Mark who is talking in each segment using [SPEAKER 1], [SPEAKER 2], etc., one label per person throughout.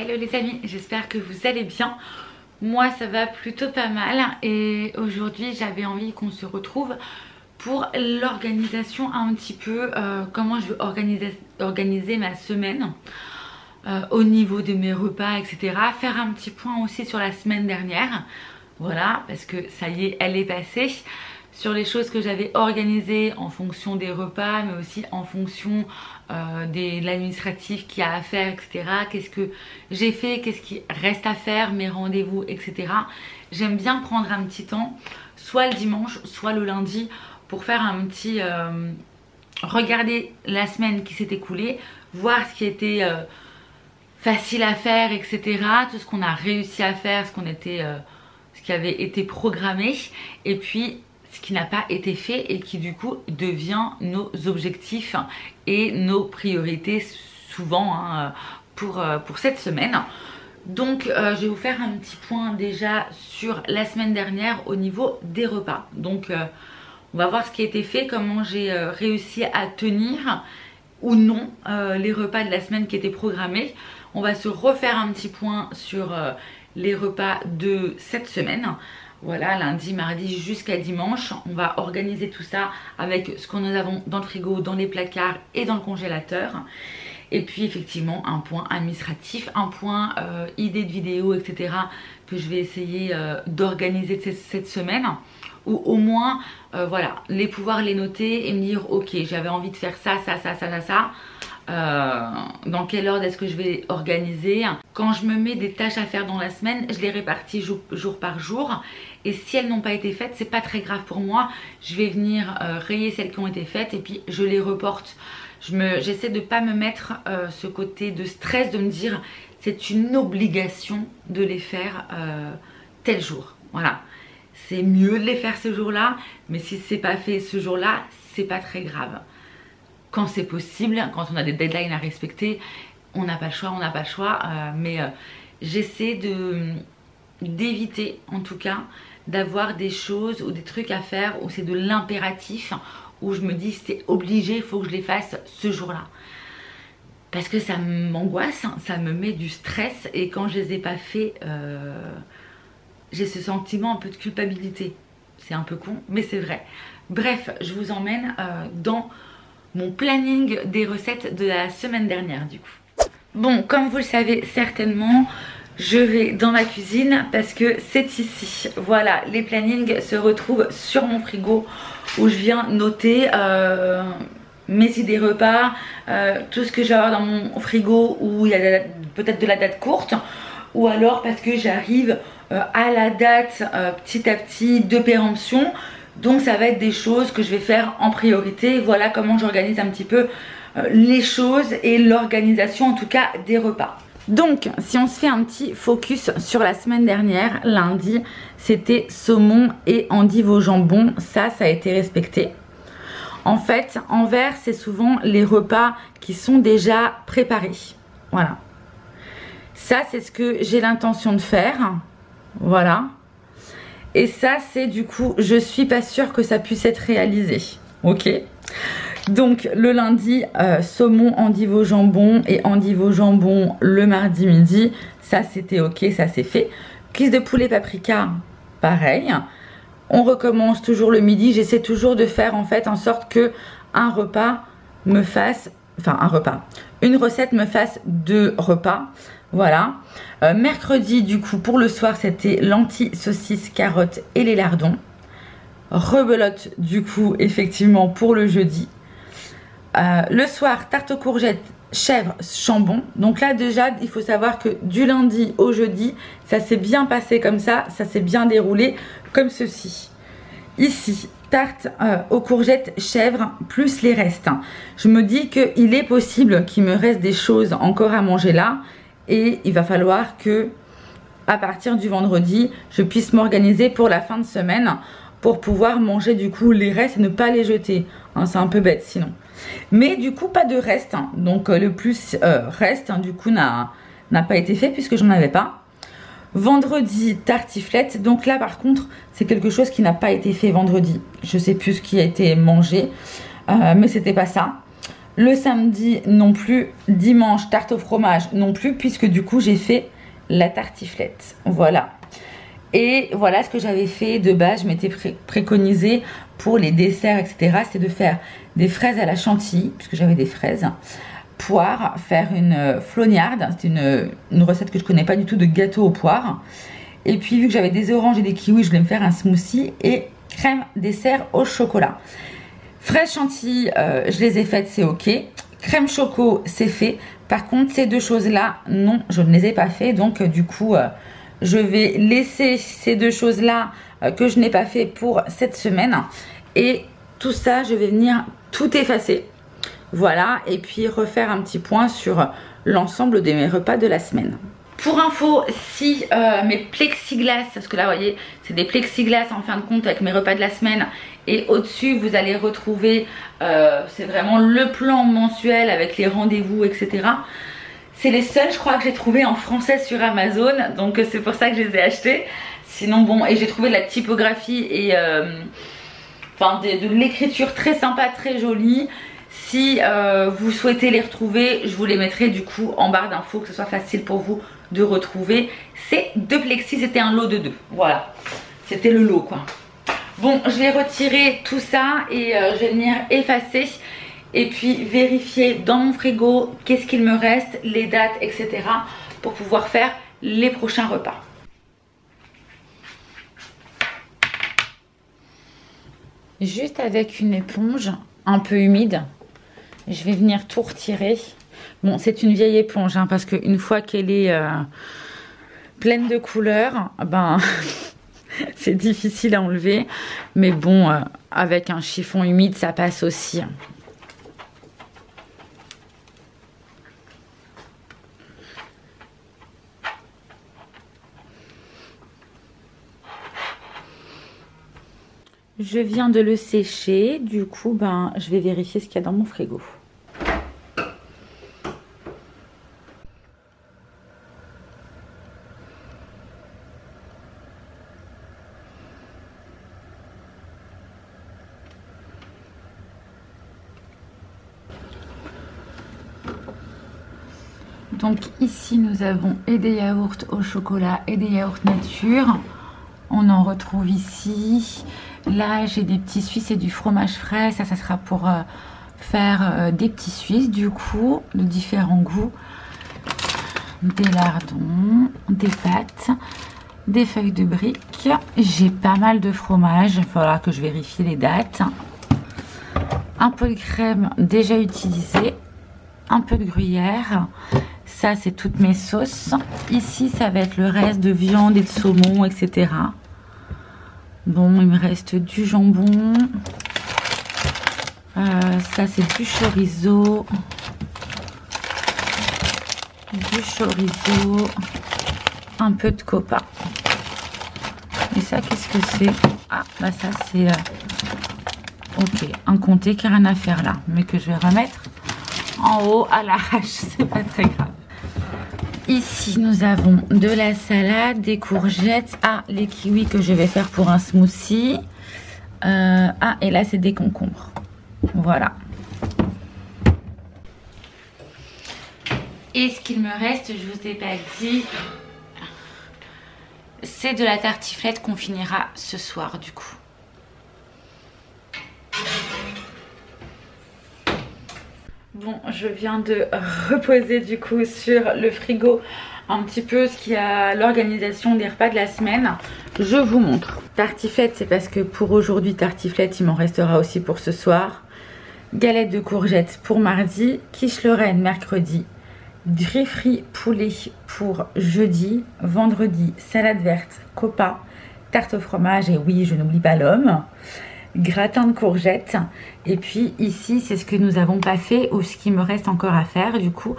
[SPEAKER 1] Hello les amis, j'espère que vous allez bien. Moi ça va plutôt pas mal et aujourd'hui j'avais envie qu'on se retrouve pour l'organisation un petit peu, comment je vais organiser ma semaine au niveau de mes repas, etc. Faire un petit point aussi sur la semaine dernière, voilà, parce que ça y est, elle est passée. Sur les choses que j'avais organisées en fonction des repas, mais aussi en fonction de l'administratif qu'il y a à faire, etc. Qu'est-ce que j'ai fait, qu'est-ce qui reste à faire, mes rendez-vous, etc. J'aime bien prendre un petit temps, soit le dimanche, soit le lundi, pour faire un petit... regarder la semaine qui s'est écoulée, voir ce qui était facile à faire, etc. Tout ce qu'on a réussi à faire, ce qui avait été programmé, et puis ce qui n'a pas été fait et qui du coup devient nos objectifs et nos priorités souvent pour cette semaine. Donc je vais vous faire un petit point déjà sur la semaine dernière au niveau des repas. Donc on va voir ce qui a été fait, comment j'ai réussi à tenir ou non les repas de la semaine qui étaient programmés. On va se refaire un petit point sur les repas de cette semaine. Voilà, lundi, mardi jusqu'à dimanche. On va organiser tout ça avec ce que nous avons dans le frigo, dans les placards et dans le congélateur. Et puis effectivement un point administratif, un point idée de vidéo, etc. que je vais essayer d'organiser cette semaine. Ou au moins, voilà, pouvoir les noter et me dire ok, j'avais envie de faire ça. Dans quel ordre est-ce que je vais organiser. Quand je me mets des tâches à faire dans la semaine, je les répartis jour par jour, et si elles n'ont pas été faites, c'est pas très grave pour moi. Je vais venir rayer celles qui ont été faites et puis je les reporte. J'essaie de pas me mettre ce côté de stress, de me dire c'est une obligation de les faire tel jour. Voilà, c'est mieux de les faire ce jour-là, mais si c'est pas fait ce jour-là, c'est pas très grave. Quand c'est possible, quand on a des deadlines à respecter, on n'a pas le choix, mais j'essaie d'éviter en tout cas d'avoir des choses ou des trucs à faire où c'est de l'impératif, où je me dis c'est obligé, il faut que je les fasse ce jour-là. Parce que ça m'angoisse, ça me met du stress, et quand je les ai pas fait, j'ai ce sentiment un peu de culpabilité. C'est un peu con, mais c'est vrai. Bref, je vous emmène dans mon planning des recettes de la semaine dernière du coup. Bon, comme vous le savez certainement, je vais dans ma cuisine parce que c'est ici. Voilà, les plannings se retrouvent sur mon frigo où je viens noter mes idées repas, tout ce que j'ai dans mon frigo où il y a peut-être de la date courte, ou alors parce que j'arrive à la date petit à petit de péremption. Donc ça va être des choses que je vais faire en priorité. Voilà comment j'organise un petit peu les choses et l'organisation en tout cas des repas. Donc si on se fait un petit focus sur la semaine dernière, lundi, c'était saumon et endive au jambon. Ça a été respecté. En fait, en vert, c'est souvent les repas qui sont déjà préparés. Voilà. Ça, c'est ce que j'ai l'intention de faire. Voilà. Et ça, c'est du coup, je suis pas sûre que ça puisse être réalisé. Ok. Donc, le lundi, saumon, endive au jambon et endive au jambon le mardi midi. Ça, c'était ok, ça c'est fait. Cuisse de poulet paprika, pareil. On recommence toujours le midi. J'essaie toujours de faire en fait en sorte que un repas me fasse... Enfin, une recette me fasse 2 repas. Voilà. Mercredi, du coup, pour le soir, c'était lentilles, saucisses, carottes et les lardons. Rebelote, du coup, effectivement, pour le jeudi. Le soir, tarte aux courgettes, chèvre, chambon. Donc là, déjà, il faut savoir que du lundi au jeudi, ça s'est bien passé comme ça s'est bien déroulé comme ceci. Ici, tarte aux courgettes, chèvre, plus les restes. Je me dis qu'il est possible qu'il me reste des choses encore à manger là. Et il va falloir que, à partir du vendredi, je puisse m'organiser pour la fin de semaine pour pouvoir manger du coup les restes et ne pas les jeter. Hein, c'est un peu bête sinon. Mais du coup, pas de reste. Hein. Donc le plus reste, du coup, n'a pas été fait puisque j'en avais pas. Vendredi, tartiflette. Donc là, par contre, c'est quelque chose qui n'a pas été fait vendredi. Je sais plus ce qui a été mangé, mais c'était pas ça. Le samedi non plus, dimanche tarte au fromage non plus, puisque du coup j'ai fait la tartiflette. Voilà. Et voilà ce que j'avais fait de base. Je m'étais préconisé pour les desserts, etc. C'est de faire des fraises à la chantilly, puisque j'avais des fraises, poire, faire une flognarde. C'est une recette que je connais pas du tout de gâteau aux poires. Et puis vu que j'avais des oranges et des kiwis, je voulais me faire un smoothie et crème dessert au chocolat. Fraises chantilly, je les ai faites, c'est ok. Crème choco, c'est fait. Par contre, ces deux choses-là, non, je ne les ai pas fait. Donc, du coup, je vais laisser ces deux choses-là que je n'ai pas fait pour cette semaine. Et tout ça, je vais venir tout effacer. Voilà. Et puis, refaire un petit point sur l'ensemble de mes repas de la semaine. Pour info, si mes plexiglas, parce que là, vous voyez, c'est des plexiglas en fin de compte avec mes repas de la semaine. Et au-dessus, vous allez retrouver, c'est vraiment le plan mensuel avec les rendez-vous, etc. C'est les seuls, je crois, que j'ai trouvé en français sur Amazon. Donc, c'est pour ça que je les ai achetés. Sinon, bon, et j'ai trouvé de la typographie et enfin, de l'écriture très sympa, très jolie. Si vous souhaitez les retrouver, je vous les mettrai du coup en barre d'infos, que ce soit facile pour vous de retrouver. C'est deux plexis, c'était un lot de 2. Voilà, c'était le lot quoi. Bon, je vais retirer tout ça et je vais venir effacer et puis vérifier dans mon frigo qu'est-ce qu'il me reste, les dates, etc. pour pouvoir faire les prochains repas. Juste avec une éponge un peu humide, je vais venir tout retirer. Bon, c'est une vieille éponge hein, parce qu'une fois qu'elle est pleine de couleurs, ben c'est difficile à enlever. Mais bon, avec un chiffon humide, ça passe aussi. Je viens de le sécher, du coup, ben, je vais vérifier ce qu'il y a dans mon frigo. Donc ici, nous avons et des yaourts au chocolat et des yaourts nature. On en retrouve ici. Là, j'ai des petits suisses et du fromage frais. Ça sera pour faire des petits suisses, du coup, de différents goûts. Des lardons, des pâtes, des feuilles de briques. J'ai pas mal de fromage. Il faudra que je vérifie les dates. Un peu de crème déjà utilisée. Un peu de gruyère. Ça, c'est toutes mes sauces. Ici, ça va être le reste de viande et de saumon, etc. Bon, il me reste du jambon. Ça, c'est du chorizo. Du chorizo. Un peu de copa. Et ça, qu'est-ce que c'est? Ah, bah ça, c'est... ok, un comté qui n'a rien à faire là. Mais que je vais remettre en haut à l'arrache. C'est pas très grave. Ici, nous avons de la salade, des courgettes. Ah, les kiwis que je vais faire pour un smoothie. Ah, et là, c'est des concombres. Voilà. Et ce qu'il me reste, je vous ai pas dit, c'est de la tartiflette qu'on finira ce soir, du coup. Bon, je viens de reposer du coup sur le frigo un petit peu ce qu'il y a, l'organisation des repas de la semaine. Je vous montre. Tartiflette, c'est parce que pour aujourd'hui, tartiflette, il m'en restera aussi pour ce soir. Galette de courgettes pour mardi. Quiche Lorraine mercredi. Grifferie poulet pour jeudi. Vendredi, salade verte, copa, tarte au fromage et oui, je n'oublie pas l'homme. Gratin de courgettes. Et puis ici, c'est ce que nous n'avons pas fait ou ce qui me reste encore à faire. Du coup,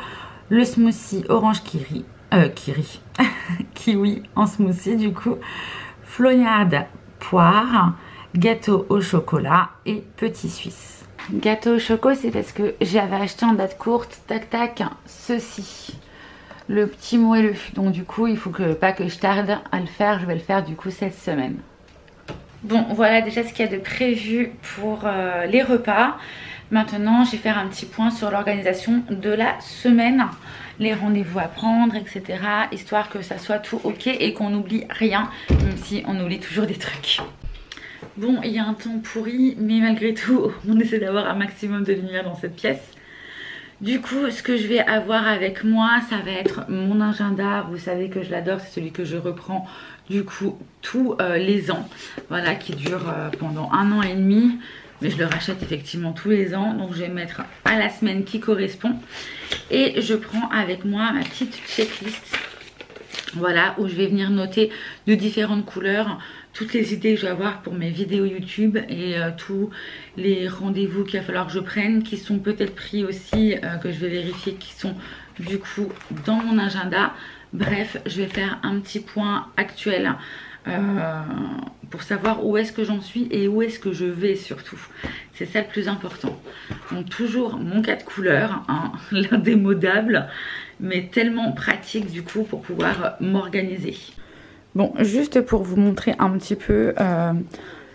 [SPEAKER 1] le smoothie orange kiwi en smoothie. Du coup, flognarde poire, gâteau au chocolat et petit suisse. Gâteau au choco, c'est parce que j'avais acheté en date courte, tac tac, ceci. Le petit moelleux. Donc du coup, il faut pas que je tarde à le faire. Je vais le faire du coup cette semaine. Bon, voilà déjà ce qu'il y a de prévu pour les repas. Maintenant, je vais faire un petit point sur l'organisation de la semaine, les rendez-vous à prendre, etc. Histoire que ça soit tout ok et qu'on n'oublie rien, même si on oublie toujours des trucs. Bon, il y a un temps pourri, mais malgré tout, on essaie d'avoir un maximum de lumière dans cette pièce. Du coup, ce que je vais avoir avec moi, ça va être mon agenda. Vous savez que je l'adore, c'est celui que je reprends du coup tous les ans. Voilà, qui dure pendant 1 an et demi. Mais je le rachète effectivement tous les ans. Donc je vais mettre à la semaine qui correspond. Et je prends avec moi ma petite checklist. Voilà, où je vais venir noter de différentes couleurs toutes les idées que je vais avoir pour mes vidéos YouTube et tous les rendez-vous qu'il va falloir que je prenne, qui sont peut-être pris aussi, que je vais vérifier, qui sont du coup dans mon agenda. Bref, je vais faire un petit point actuel pour savoir où est-ce que j'en suis et où est-ce que je vais surtout. C'est ça le plus important. Donc toujours mon cas de couleur, hein, l'indémodable, mais tellement pratique du coup pour pouvoir m'organiser. Bon, juste pour vous montrer un petit peu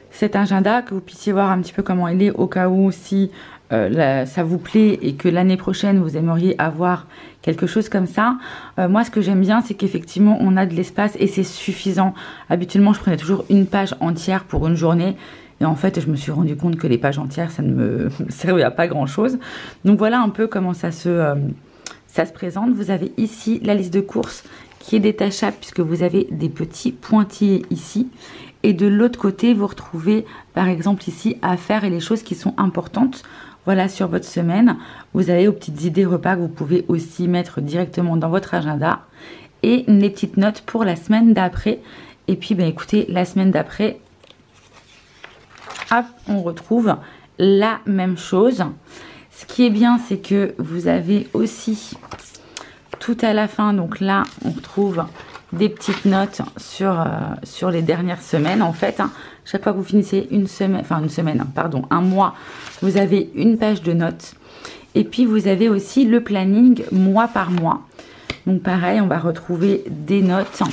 [SPEAKER 1] cet agenda, que vous puissiez voir un petit peu comment il est au cas où si ça vous plaît et que l'année prochaine vous aimeriez avoir quelque chose comme ça. Moi ce que j'aime bien c'est qu'effectivement on a de l'espace et c'est suffisant. Habituellement je prenais toujours une page entière pour une journée. Et en fait, je me suis rendu compte que les pages entières, ça ne me servait à pas grand-chose. Donc voilà un peu comment ça se présente. Vous avez ici la liste de courses qui est détachable puisque vous avez des petits pointillés ici. Et de l'autre côté, vous retrouvez par exemple ici affaires et les choses qui sont importantes. Voilà sur votre semaine. Vous avez aux petites idées repas que vous pouvez aussi mettre directement dans votre agenda. Et les petites notes pour la semaine d'après. Et puis ben, écoutez, la semaine d'après, hop, on retrouve la même chose. Ce qui est bien, c'est que vous avez aussi tout à la fin, donc là, on retrouve des petites notes sur les dernières semaines en fait. Hein. Chaque fois que vous finissez un mois, vous avez une page de notes. Et puis vous avez aussi le planning mois par mois. Donc pareil, on va retrouver des notes.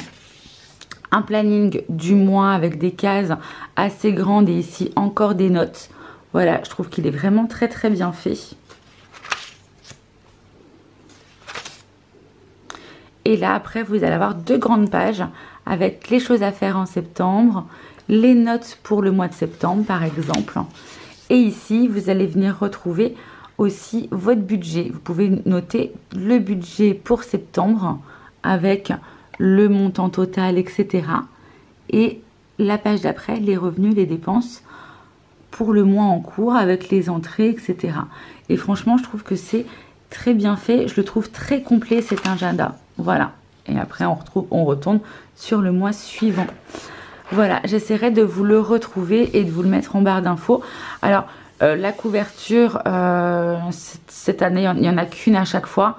[SPEAKER 1] Un planning du mois avec des cases assez grandes et ici encore des notes. Voilà, je trouve qu'il est vraiment très très bien fait. Et là après vous allez avoir 2 grandes pages avec les choses à faire en septembre, les notes pour le mois de septembre par exemple. Et ici vous allez venir retrouver aussi votre budget. Vous pouvez noter le budget pour septembre avec le montant total, etc. Et la page d'après, les revenus, les dépenses pour le mois en cours avec les entrées, etc. Et franchement, je trouve que c'est très bien fait. Je le trouve très complet cet agenda. Voilà. Et après, on retourne sur le mois suivant. Voilà, j'essaierai de vous le retrouver et de vous le mettre en barre d'infos. Alors, la couverture, cette année, il n'y en a qu'une à chaque fois.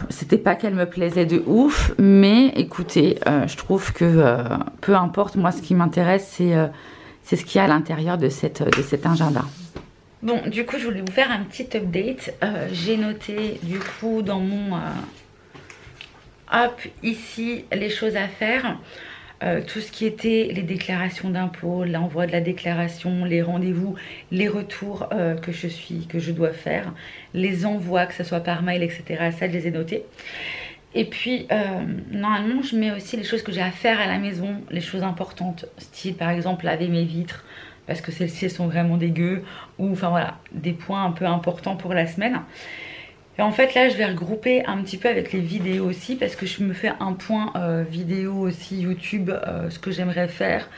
[SPEAKER 1] C'était pas qu'elle me plaisait de ouf, mais écoutez, je trouve que peu importe, moi ce qui m'intéresse c'est ce qu'il y a à l'intérieur de cet agenda. Bon, du coup je voulais vous faire un petit update. J'ai noté du coup dans mon hop ici les choses à faire. Tout ce qui était les déclarations d'impôts, l'envoi de la déclaration, les rendez-vous, les retours que je dois faire, les envois, que ce soit par mail, etc. Ça, je les ai notés. Et puis, normalement, je mets aussi les choses que j'ai à faire à la maison, les choses importantes, style par exemple laver mes vitres, parce que celles-ci sont vraiment dégueu, ou enfin voilà, des points un peu importants pour la semaine. Et en fait là je vais regrouper un petit peu avec les vidéos aussi parce que je me fais un point vidéo aussi YouTube, ce que j'aimerais faire.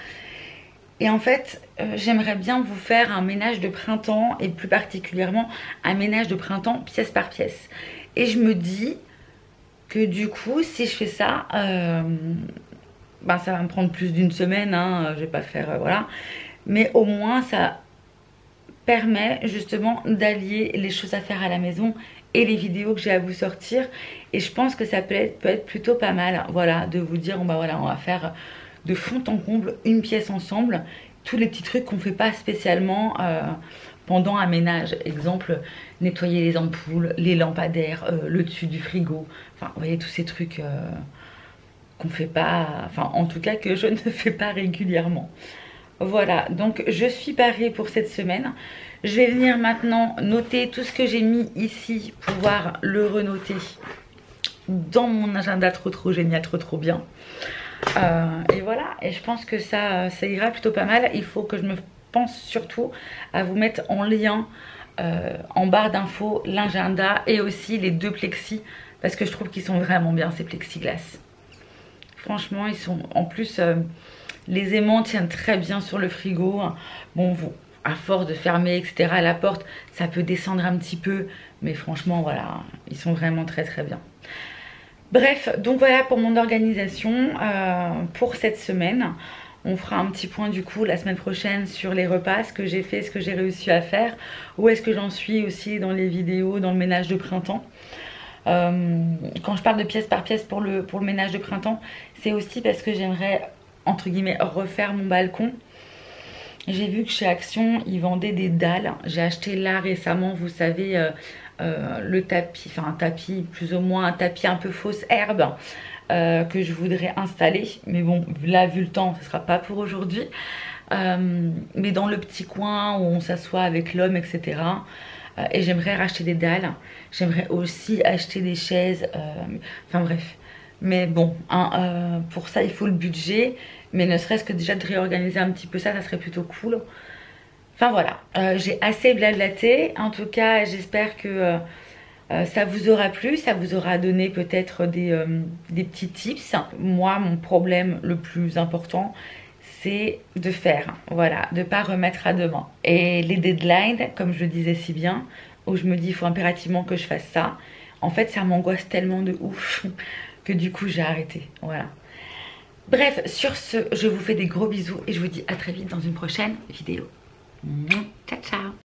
[SPEAKER 1] Et en fait j'aimerais bien vous faire un ménage de printemps et plus particulièrement un ménage de printemps pièce par pièce. Et je me dis que du coup si je fais ça, ben, ça va me prendre plus d'une semaine, hein, je vais pas faire voilà. Mais au moins ça permet justement d'allier les choses à faire à la maison et les vidéos que j'ai à vous sortir. Et je pense que ça peut être plutôt pas mal, voilà, de vous dire, bon bah voilà, on va faire de fond en comble une pièce ensemble, tous les petits trucs qu'on fait pas spécialement pendant un ménage. Exemple, nettoyer les ampoules, les lampadaires, le dessus du frigo, enfin vous voyez tous ces trucs qu'on fait pas, enfin en tout cas que je ne fais pas régulièrement. Voilà, donc je suis parée pour cette semaine. Je vais venir maintenant noter tout ce que j'ai mis ici, pouvoir le renoter dans mon agenda. Trop génial, trop bien. Et voilà, et je pense que ça ira plutôt pas mal. Il faut que je me pense surtout à vous mettre en lien en barre d'infos l'agenda et aussi les 2 plexis, parce que je trouve qu'ils sont vraiment bien ces plexiglas. Franchement, ils sont en plus les aimants tiennent très bien sur le frigo. Bon, vous, à force de fermer etc la porte, ça peut descendre un petit peu, mais franchement voilà, ils sont vraiment très bien. Bref, donc voilà pour mon organisation pour cette semaine. On fera un petit point du coup la semaine prochaine sur les repas, ce que j'ai fait, ce que j'ai réussi à faire, où est-ce que j'en suis aussi dans les vidéos, dans le ménage de printemps. Quand je parle de pièce par pièce pour le ménage de printemps, c'est aussi parce que j'aimerais entre guillemets refaire mon balcon. J'ai vu que chez Action ils vendaient des dalles. J'ai acheté là récemment, vous savez, le tapis, enfin un tapis, plus ou moins un tapis un peu fausse herbe que je voudrais installer. Mais bon, là vu le temps, ce sera pas pour aujourd'hui. Mais dans le petit coin où on s'assoit avec l'homme, etc. Et j'aimerais racheter des dalles. J'aimerais aussi acheter des chaises. Enfin bref. Mais bon, hein, pour ça il faut le budget. Mais ne serait-ce que déjà de réorganiser un petit peu ça serait plutôt cool. Enfin voilà, j'ai assez blablaté. En tout cas, j'espère que ça vous aura plu. Ça vous aura donné peut-être des petits tips. Moi, mon problème le plus important, c'est de faire. Voilà, de ne pas remettre à demain. Et les deadlines, comme je le disais si bien, où je me dis il faut impérativement que je fasse ça. En fait, ça m'angoisse tellement de ouf que du coup, j'ai arrêté. Voilà. Bref, sur ce, je vous fais des gros bisous et je vous dis à très vite dans une prochaine vidéo. Ciao, ciao.